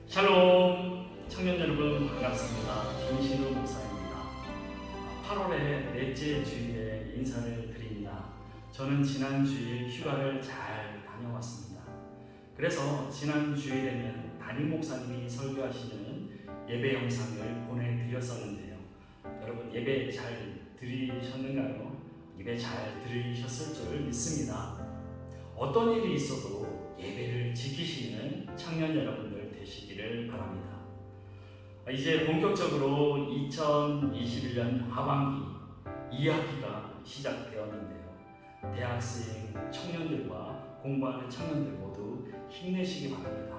샬롬 청년 여러분 반갑습니다. 김신우 목사입니다. 8월의 넷째 주일에 인사를 드립니다. 저는 지난 주일 휴가를 잘 다녀왔습니다. 그래서 지난 주일에는 담임 목사님이 설교하시는 예배 영상을 보내드렸었는데요. 여러분 예배 잘 들으셨는가요? 예배 잘 들으셨을 줄 믿습니다. 어떤 일이 있어도 예배를 지키시는 청년 여러분들 되시기를 바랍니다. 이제 본격적으로 2021년 하반기 2학기가 시작되었는데요. 대학생 청년들과 공부하는 청년들 모두 힘내시기 바랍니다.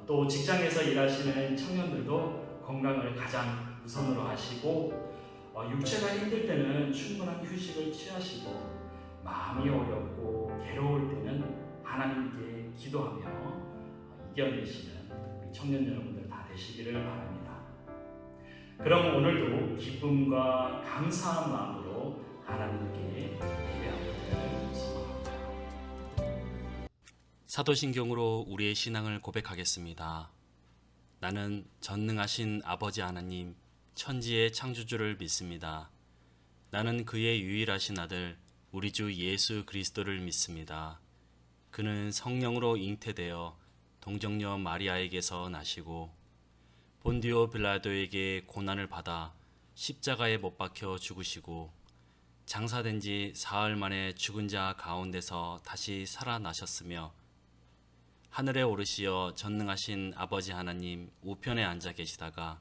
또 직장에서 일하시는 청년들도 건강을 가장 우선으로 하시고 육체가 힘들 때는 충분한 휴식을 취하시고 마음이 어렵고 괴로울 때는 하나님께 기도하며 이겨내시는 우리 청년 여러분들 다 되시기를 바랍니다. 그럼 오늘도 기쁨과 감사한 마음으로 하나님께 예배하기를 소망합니다. 사도신경으로 우리의 신앙을 고백하겠습니다. 나는 전능하신 아버지 하나님, 천지의 창조주를 믿습니다. 나는 그의 유일하신 아들, 우리 주 예수 그리스도를 믿습니다. 그는 성령으로 잉태되어 동정녀 마리아에게서 나시고 본디오 빌라도에게 고난을 받아 십자가에 못 박혀 죽으시고 장사된 지 사흘 만에 죽은 자 가운데서 다시 살아나셨으며 하늘에 오르시어 전능하신 아버지 하나님 우편에 앉아 계시다가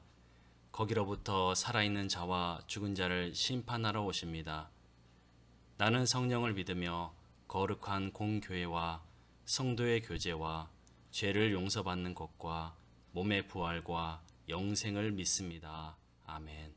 거기로부터 살아있는 자와 죽은 자를 심판하러 오십니다. 나는 성령을 믿으며 거룩한 공교회와 성도의 교제와 죄를 용서받는 것과 몸의 부활과 영생을 믿습니다. 아멘.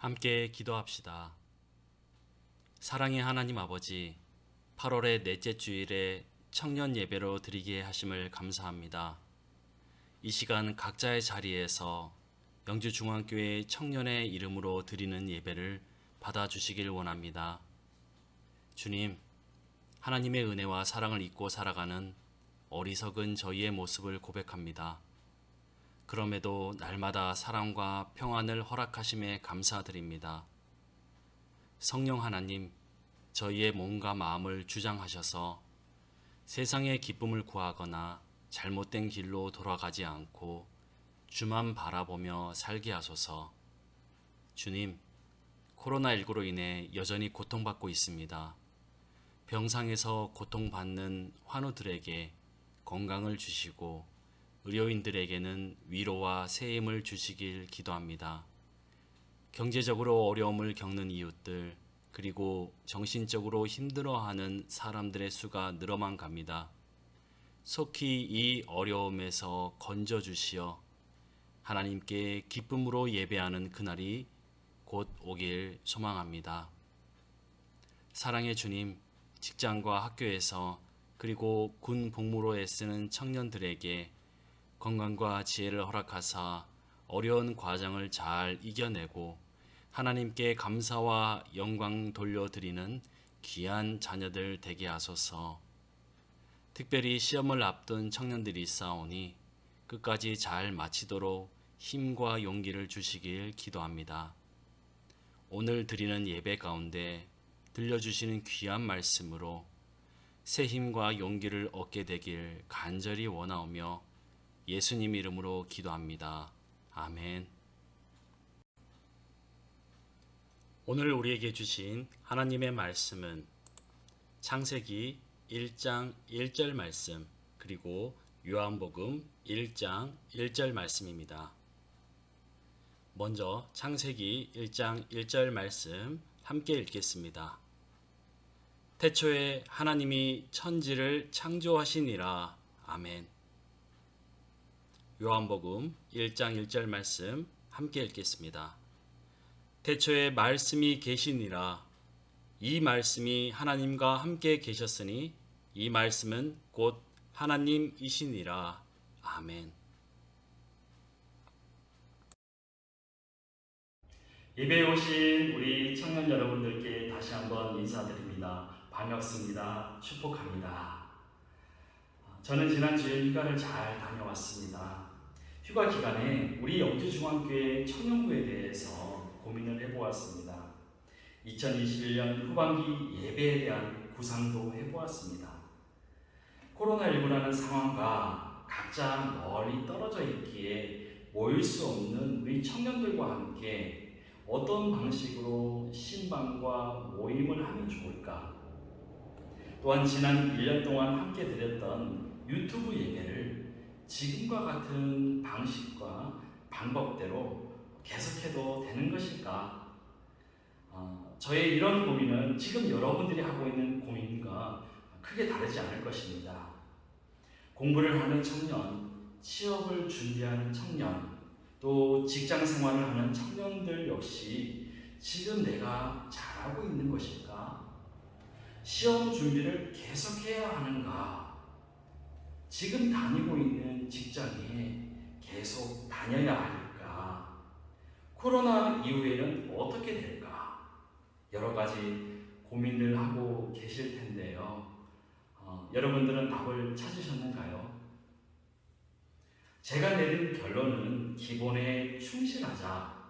함께 기도합시다. 사랑의 하나님 아버지, 8월의 넷째 주일에 청년 예배로 드리게 하심을 감사합니다. 이 시간 각자의 자리에서 영주중앙교회 청년의 이름으로 드리는 예배를 받아주시길 원합니다. 주님, 하나님의 은혜와 사랑을 잊고 살아가는 어리석은 저희의 모습을 고백합니다. 그럼에도 날마다 사랑과 평안을 허락하심에 감사드립니다. 성령 하나님, 저희의 몸과 마음을 주장하셔서 세상의 기쁨을 구하거나 잘못된 길로 돌아가지 않고 주만 바라보며 살게 하소서. 주님, 코로나19로 인해 여전히 고통받고 있습니다. 병상에서 고통받는 환우들에게 건강을 주시고 의료인들에게는 위로와 새 힘을 주시길 기도합니다. 경제적으로 어려움을 겪는 이웃들, 그리고 정신적으로 힘들어하는 사람들의 수가 늘어만 갑니다. 속히 이 어려움에서 건져주시어 하나님께 기쁨으로 예배하는 그날이 곧 오길 소망합니다. 사랑의 주님, 직장과 학교에서 그리고 군 복무로 애쓰는 청년들에게 건강과 지혜를 허락하사 어려운 과정을 잘 이겨내고 하나님께 감사와 영광 돌려드리는 귀한 자녀들 되게 하소서. 특별히 시험을 앞둔 청년들이 있사오니 끝까지 잘 마치도록 힘과 용기를 주시길 기도합니다. 오늘 드리는 예배 가운데 들려주시는 귀한 말씀으로 새 힘과 용기를 얻게 되길 간절히 원하오며 예수님 이름으로 기도합니다. 아멘. 오늘 우리에게 주신 하나님의 말씀은 창세기 1장 1절 말씀, 그리고 요한복음 1장 1절 말씀입니다. 먼저 창세기 1장 1절 말씀 함께 읽겠습니다. 태초에 하나님이 천지를 창조하시니라. 아멘. 요한복음 1장 1절 말씀 함께 읽겠습니다. 태초에 말씀이 계시니라. 이 말씀이 하나님과 함께 계셨으니 이 말씀은 곧 하나님이시니라. 아멘. 예배에 오신 우리 청년 여러분들께 다시 한번 인사드립니다. 반갑습니다. 축복합니다. 저는 지난주에 휴가를 잘 다녀왔습니다. 휴가 기간에 우리 영주중앙교회 청년부에 대해서 고민을 해보았습니다. 2021년 후반기 예배에 대한 구상도 해보았습니다. 코로나19라는 상황과 각자 멀리 떨어져 있기에 모일 수 없는 우리 청년들과 함께 어떤 방식으로 신방과 모임을 하면 좋을까? 또한 지난 1년 동안 함께 드렸던 유튜브 예배를 지금과 같은 방식과 방법대로 계속해도 되는 것일까? 저의 이런 고민은 지금 여러분들이 하고 있는 고민과 크게 다르지 않을 것입니다. 공부를 하는 청년, 취업을 준비하는 청년, 또 직장 생활을 하는 청년들 역시 지금 내가 잘하고 있는 것일까? 시험 준비를 계속해야 하는가? 지금 다니고 있는 직장에 계속 다녀야 할까? 코로나 이후에는 어떻게 될까? 여러 가지 고민을 하고 계실 텐데요. 여러분들은 답을 찾으셨는가요? 제가 내린 결론은 기본에 충실하자,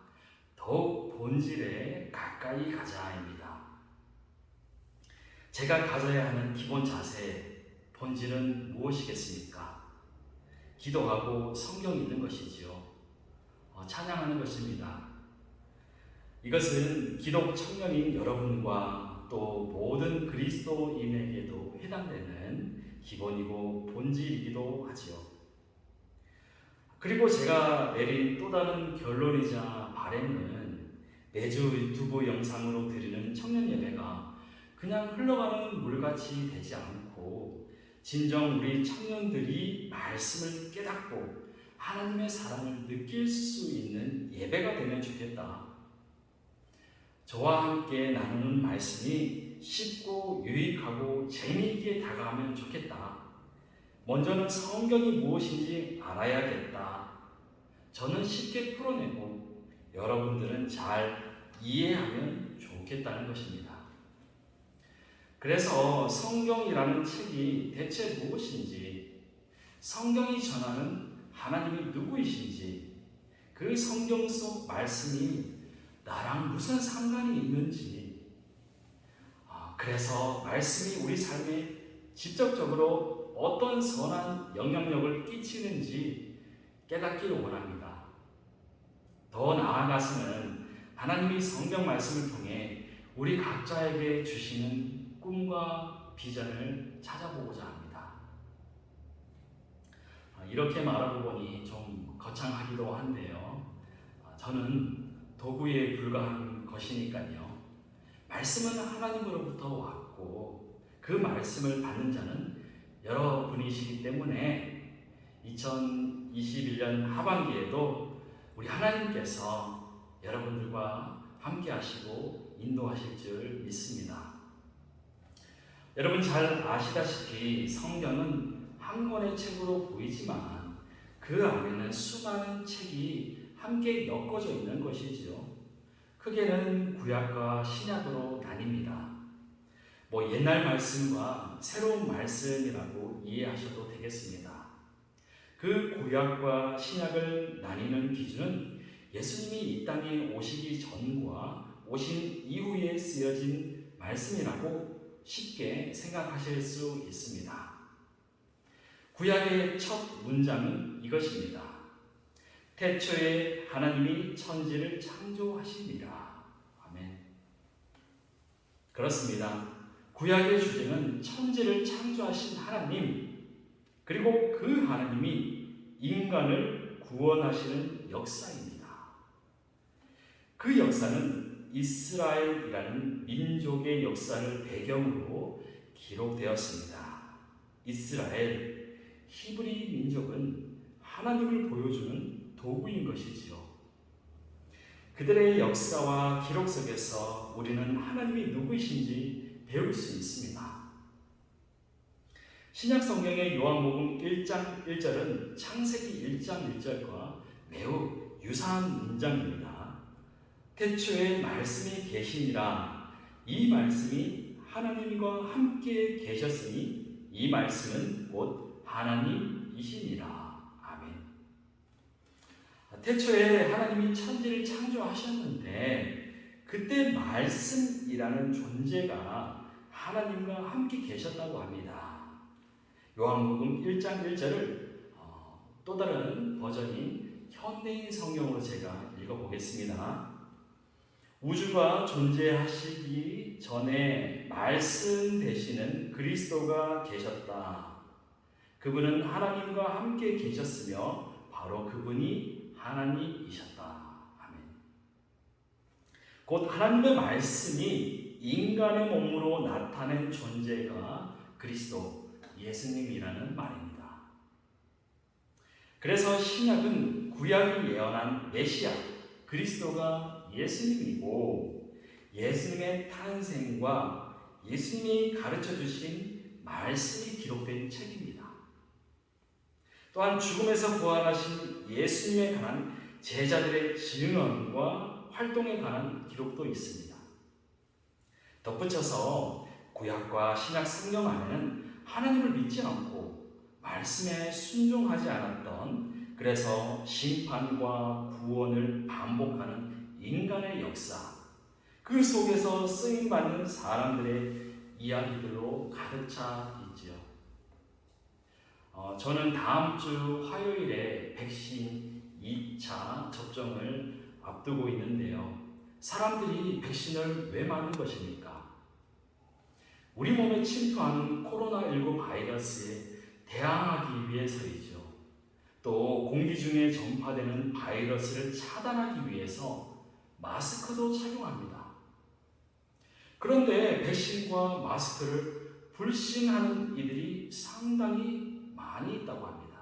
더욱 본질에 가까이 가자입니다. 제가 가져야 하는 기본 자세, 본질은 무엇이겠습니까? 기도하고 성경 읽는 것이지요. 찬양하는 것입니다. 이것은 기독 청년인 여러분과 또 모든 그리스도인에게도 해당되는 기본이고 본질이기도 하지요. 그리고 제가 내린 또 다른 결론이자 바람은 매주 유튜브 영상으로 드리는 청년 예배가 그냥 흘러가는 물같이 되지 않고 진정 우리 청년들이 말씀을 깨닫고 하나님의 사랑을 느낄 수 있는 예배가 되면 좋겠다. 저와 함께 나누는 말씀이 쉽고 유익하고 재미있게 다가가면 좋겠다. 먼저는 성경이 무엇인지 알아야겠다. 저는 쉽게 풀어내고 여러분들은 잘 이해하면 좋겠다는 것입니다. 그래서 성경이라는 책이 대체 무엇인지, 성경이 전하는 하나님이 누구이신지, 그 성경 속 말씀이 나랑 무슨 상관이 있는지, 그래서 말씀이 우리 삶에 직접적으로 어떤 선한 영향력을 끼치는지 깨닫기를 원합니다. 더 나아가서는 하나님이 성경 말씀을 통해 우리 각자에게 주시는 꿈과 비전을 찾아보고자 합니다. 이렇게 말하고 보니 좀 거창하기도 한데요. 저는 도구에 불과한 것이니까요. 말씀은 하나님으로부터 왔고 그 말씀을 받는 자는 여러분이시기 때문에 2021년 하반기에도 우리 하나님께서 여러분들과 함께 하시고 인도하실 줄 믿습니다. 여러분 잘 아시다시피 성경은 한 권의 책으로 보이지만 그 안에는 수많은 책이 함께 엮어져 있는 것이지요. 크게는 구약과 신약으로 나뉩니다. 옛날 말씀과 새로운 말씀이라고 이해하셔도 되겠습니다. 그 구약과 신약을 나뉘는 기준은 예수님이 이 땅에 오시기 전과 오신 이후에 쓰여진 말씀이라고 쉽게 생각하실 수 있습니다. 구약의 첫 문장은 이것입니다. 태초에 하나님이 천지를 창조하시니라. 아멘. 그렇습니다. 구약의 주제는 천지를 창조하신 하나님, 그리고 그 하나님이 인간을 구원하시는 역사입니다. 그 역사는 이스라엘이라는 민족의 역사를 배경으로 기록되었습니다. 이스라엘, 히브리 민족은 하나님을 보여주는 도구인 것이지요. 그들의 역사와 기록 속에서 우리는 하나님이 누구이신지 배울 수 있습니다. 신약 성경의 요한복음 1장 1절은 창세기 1장 1절과 매우 유사한 문장입니다. 태초에 말씀이 계시니라. 이 말씀이 하나님과 함께 계셨으니 이 말씀은 곧 하나님이시니라. 태초에 하나님이 천지를 창조하셨는데 그때 말씀이라는 존재가 하나님과 함께 계셨다고 합니다. 요한복음 1장 1절을 또 다른 버전인 현대인 성경으로 제가 읽어보겠습니다. 우주가 존재하시기 전에 말씀 되시는 그리스도가 계셨다. 그분은 하나님과 함께 계셨으며 바로 그분이 하나님이셨다. 아멘. 곧 하나님의 말씀이 인간의 몸으로 나타낸 존재가 그리스도, 예수님이라는 말입니다. 그래서 신약은 구약이 예언한 메시아, 그리스도가 예수님이고 예수님의 탄생과 예수님이 가르쳐 주신 말씀이 기록된 책입니다. 또한 죽음에서 부활하신 예수님에 관한 제자들의 증언과 활동에 관한 기록도 있습니다. 덧붙여서 구약과 신약 성경 안에는 하나님을 믿지 않고 말씀에 순종하지 않았던, 그래서 심판과 구원을 반복하는 인간의 역사, 그 속에서 쓰임받는 사람들의 이야기들로 가득 차 있지요. 저는 다음 주 화요일에 백신 2차 접종을 앞두고 있는데요. 사람들이 백신을 왜 맞는 것입니까? 우리 몸에 침투하는 코로나19 바이러스에 대항하기 위해서이죠. 또 공기 중에 전파되는 바이러스를 차단하기 위해서 마스크도 착용합니다. 그런데 백신과 마스크를 불신하는 이들이 상당히 많이 있다고 합니다.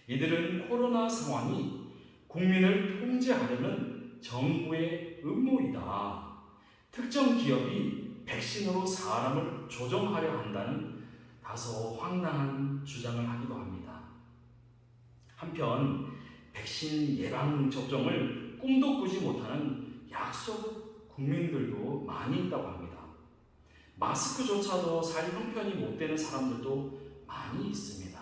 이들은 코로나 상황이 국민을 통제하려는 정부의 음모이다. 특정 기업이 백신으로 사람을 조종하려 한다는 다소 황당한 주장을 하기도 합니다. 한편 백신 예방 접종을 꿈도 꾸지 못하는 약소국 국민들도 많이 있다고 합니다. 마스크조차도 살 형편이 못 되는 사람들도 많이 있습니다.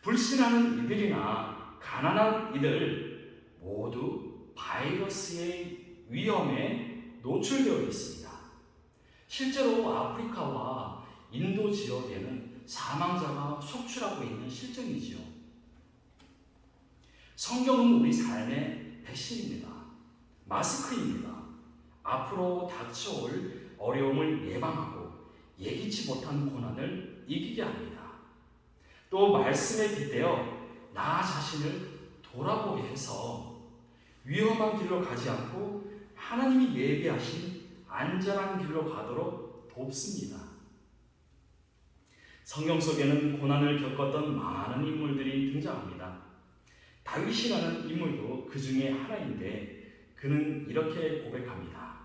불신하는 이들이나 가난한 이들 모두 바이러스의 위험에 노출되어 있습니다. 실제로 아프리카와 인도 지역에는 사망자가 속출하고 있는 실정이지요. 성경은 우리 삶의 백신입니다. 마스크입니다. 앞으로 닥쳐올 어려움을 예방하고 예기치 못한 고난을 이기게 합니다. 또 말씀에 빗대어 나 자신을 돌아보게 해서 위험한 길로 가지 않고 하나님이 예비하신 안전한 길로 가도록 돕습니다. 성경 속에는 고난을 겪었던 많은 인물들이 등장합니다. 다윗이라는 인물도 그 중에 하나인데 그는 이렇게 고백합니다.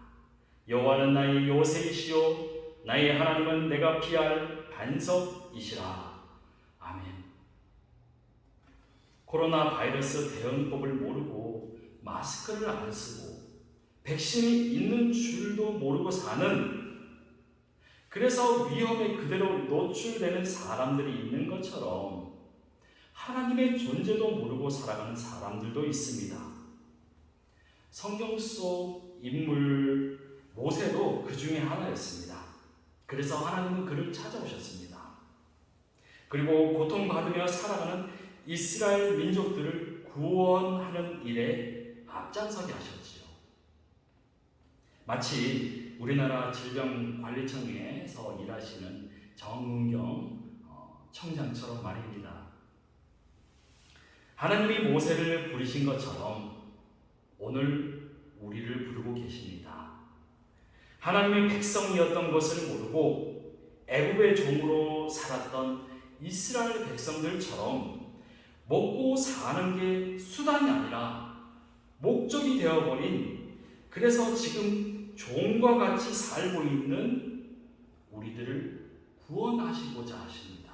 여호와는 나의 요새이시요 나의 하나님은 내가 피할 반석이시라. 아멘. 코로나 바이러스 대응법을 모르고 마스크를 안 쓰고 백신이 있는 줄도 모르고 사는, 그래서 위험에 그대로 노출되는 사람들이 있는 것처럼 하나님의 존재도 모르고 살아가는 사람들도 있습니다. 성경 속 인물 모세도 그 중에 하나였습니다. 그래서 하나님은 그를 찾아오셨습니다. 그리고 고통받으며 살아가는 이스라엘 민족들을 구원하는 일에 앞장서게 하셨지요. 마치 우리나라 질병관리청에서 일하시는 정은경 청장처럼 말입니다. 하나님이 모세를 부르신 것처럼 오늘 우리를 부르고 계십니다. 하나님의 백성이었던 것을 모르고 애굽의 종으로 살았던 이스라엘 백성들처럼 먹고 사는 게 수단이 아니라 목적이 되어버린, 그래서 지금 종과 같이 살고 있는 우리들을 구원하시고자 하십니다.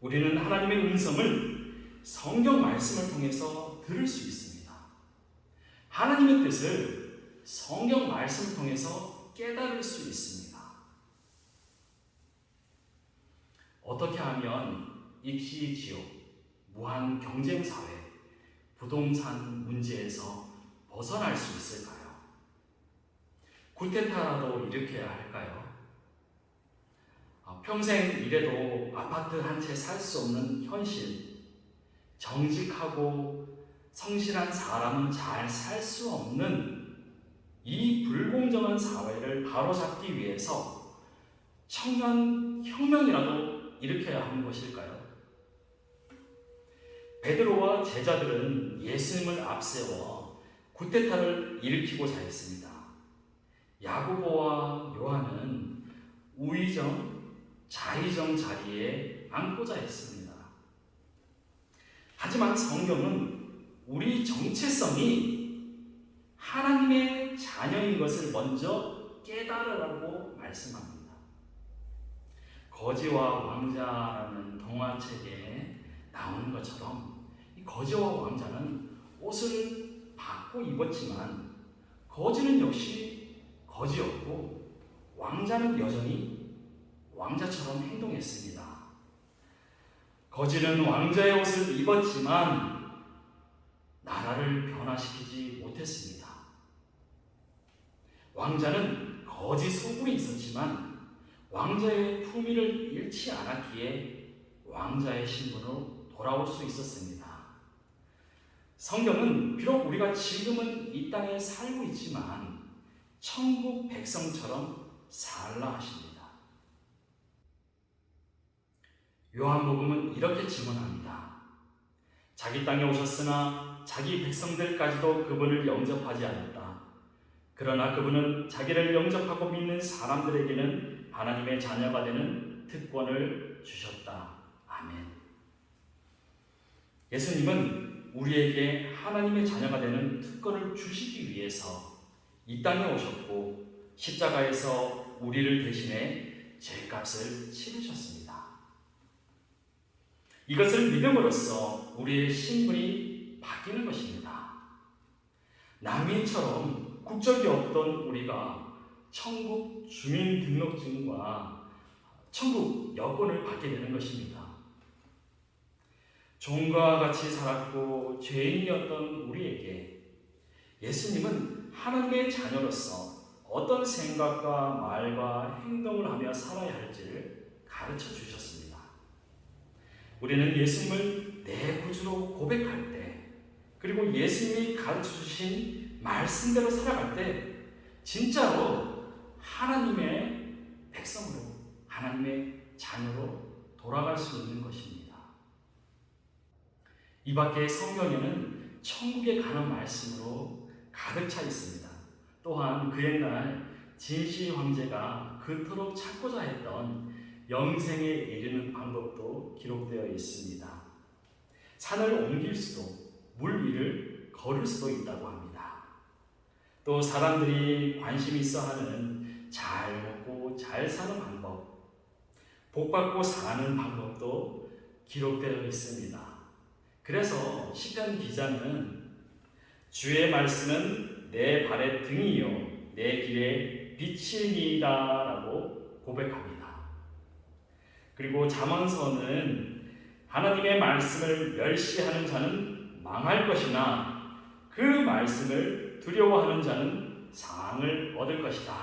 우리는 하나님의 음성을 성경 말씀을 통해서 들을 수 있습니다. 하나님의 뜻을 성경 말씀을 통해서 깨달을 수 있습니다. 어떻게 하면 입시 지옥, 무한 경쟁 사회, 부동산 문제에서 벗어날 수 있을까요? 쿠데타라도 일으켜야 할까요? 평생 일해도 아파트 한 채 살 수 없는 현실, 정직하고 성실한 사람은 잘 살 수 없는 이 불공정한 사회를 바로잡기 위해서 청년 혁명이라도 일으켜야 하는 것일까요? 베드로와 제자들은 예수님을 앞세워 쿠데타를 일으키고자 했습니다. 야고보와 요한은 우의정, 자의정 자리에 앉고자 했습니다. 하지만 성경은 우리 정체성이 하나님의 자녀인 것을 먼저 깨달으라고 말씀합니다. 거지와 왕자라는 동화책에 나오는 것처럼 이 거지와 왕자는 옷을 바꿔 입었지만 거지는 역시 거지였고 왕자는 여전히 왕자처럼 행동했습니다. 거지는 왕자의 옷을 입었지만 나라를 변화시키지 못했습니다. 왕자는 거지 소굴이 있었지만 왕자의 품위를 잃지 않았기에 왕자의 신분으로 돌아올 수 있었습니다. 성경은 비록 우리가 지금은 이 땅에 살고 있지만 천국 백성처럼 살라 하십니다. 요한복음은 이렇게 증언합니다. 자기 땅에 오셨으나 자기 백성들까지도 그분을 영접하지 않았다. 그러나 그분은 자기를 영접하고 믿는 사람들에게는 하나님의 자녀가 되는 특권을 주셨다. 아멘. 예수님은 우리에게 하나님의 자녀가 되는 특권을 주시기 위해서 이 땅에 오셨고 십자가에서 우리를 대신해 죄값을 치르셨습니다. 이것을 믿음으로써 우리의 신분이 바뀌는 것입니다. 난민처럼 국적이 없던 우리가 천국 주민등록증과 천국 여권을 받게 되는 것입니다. 종과 같이 살았고 죄인이었던 우리에게 예수님은 하나님의 자녀로서 어떤 생각과 말과 행동을 하며 살아야 할지를 가르쳐 주셨습니다. 우리는 예수님을 내 구주로 고백할 때, 그리고 예수님이 가르쳐 주신 말씀대로 살아갈 때 진짜로 하나님의 백성으로, 하나님의 자녀로 돌아갈 수 있는 것입니다. 이 밖에 성경에는 천국에 관한 말씀으로 가득 차 있습니다. 또한 그 옛날 진시 황제가 그토록 찾고자 했던 영생에 이르는 방법도 기록되어 있습니다. 산을 옮길 수도, 물 위를 걸을 수도 있다고 합니다. 또 사람들이 관심 있어 하는 잘 먹고 잘 사는 방법, 복 받고 사는 방법도 기록되어 있습니다. 그래서 시편 기자는 주의 말씀은 내 발의 등이요 내 길의 빛이니이다 라고 고백합니다. 그리고 잠언서는 하나님의 말씀을 멸시하는 자는 망할 것이나 그 말씀을 두려워하는 자는 상을 얻을 것이다.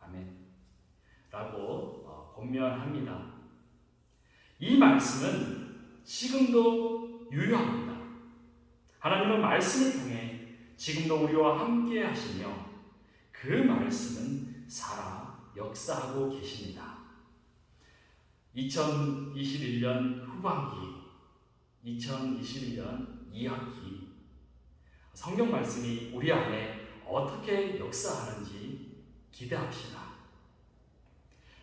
아멘. 라고 권면합니다. 이 말씀은 지금도 유효합니다. 하나님은 말씀을 통해 지금도 우리와 함께 하시며 그 말씀은 살아 역사하고 계십니다. 2021년 후반기, 2021년 2학기 성경 말씀이 우리 안에 어떻게 역사하는지 기대합시다.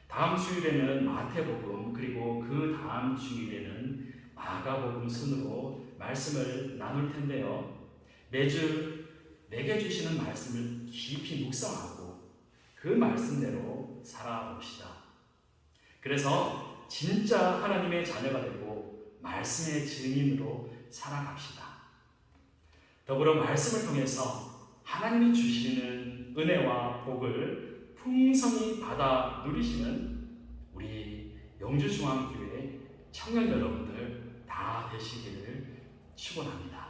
다음 주일에는 마태복음, 그리고 그 다음 주일에는 마가복음 순으로 말씀을 나눌 텐데요. 매주 내게 주시는 말씀을 깊이 묵상하고 그 말씀대로 살아봅시다. 그래서 진짜 하나님의 자녀가 되고 말씀의 증인으로 살아갑시다. 더불어 말씀을 통해서 하나님이 주시는 은혜와 복을 풍성히 받아 누리시는 우리 영주중앙교회 청년 여러분들 다 되시기를 축원합니다.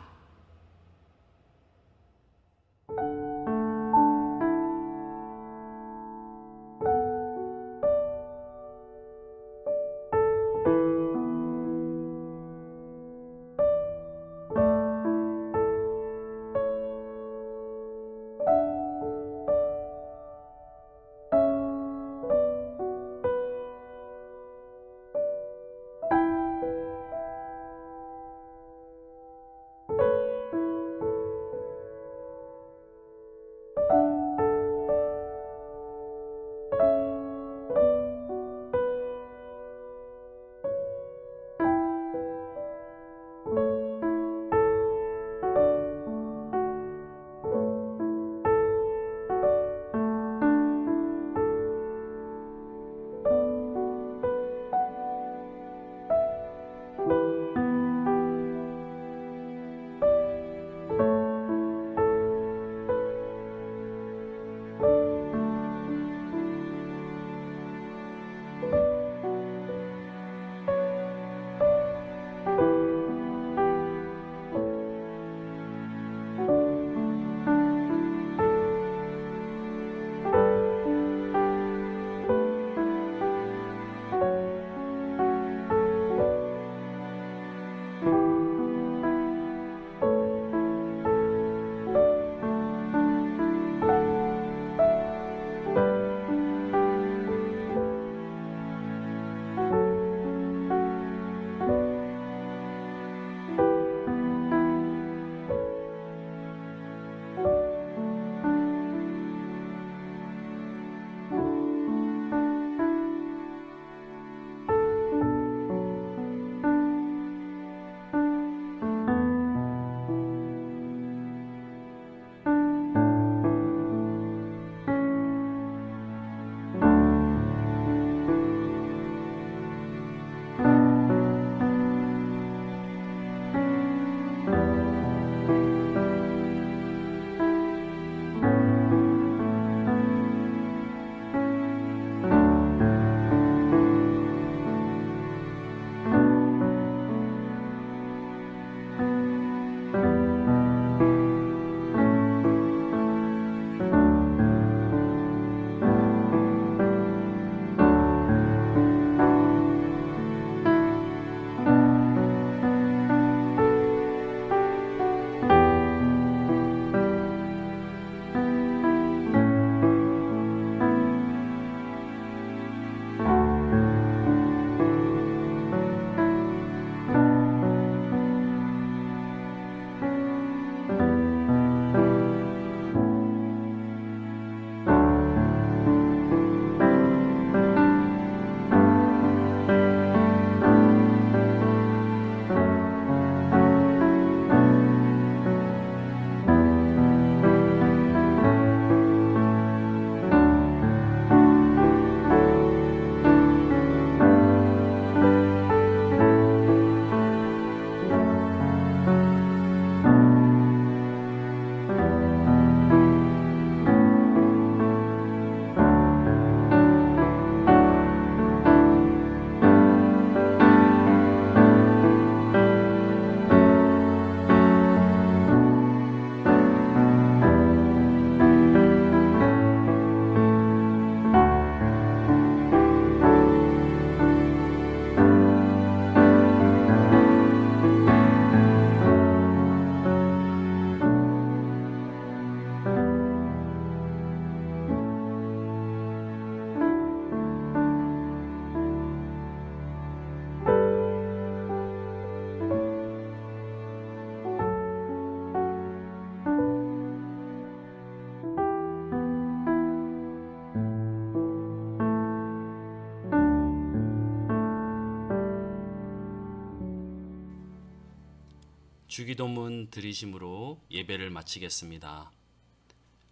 주기도문 드리심으로 예배를 마치겠습니다.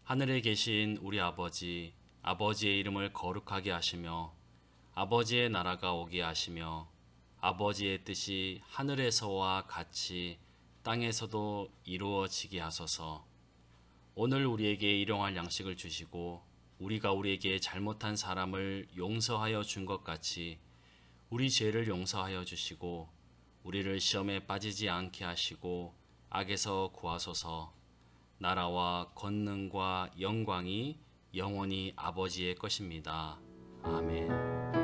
하늘에 계신 우리 아버지, 아버지의 이름을 거룩하게 하시며 아버지의 나라가 오게 하시며 아버지의 뜻이 하늘에서와 같이 땅에서도 이루어지게 하소서. 오늘 우리에게 일용할 양식을 주시고 우리가 우리에게 잘못한 사람을 용서하여 준 것 같이 우리 죄를 용서하여 주시고 우리를 시험에 빠지지 않게 하시고 악에서 구하소서. 나라와 권능과 영광이 영원히 아버지의 것입니다. 아멘.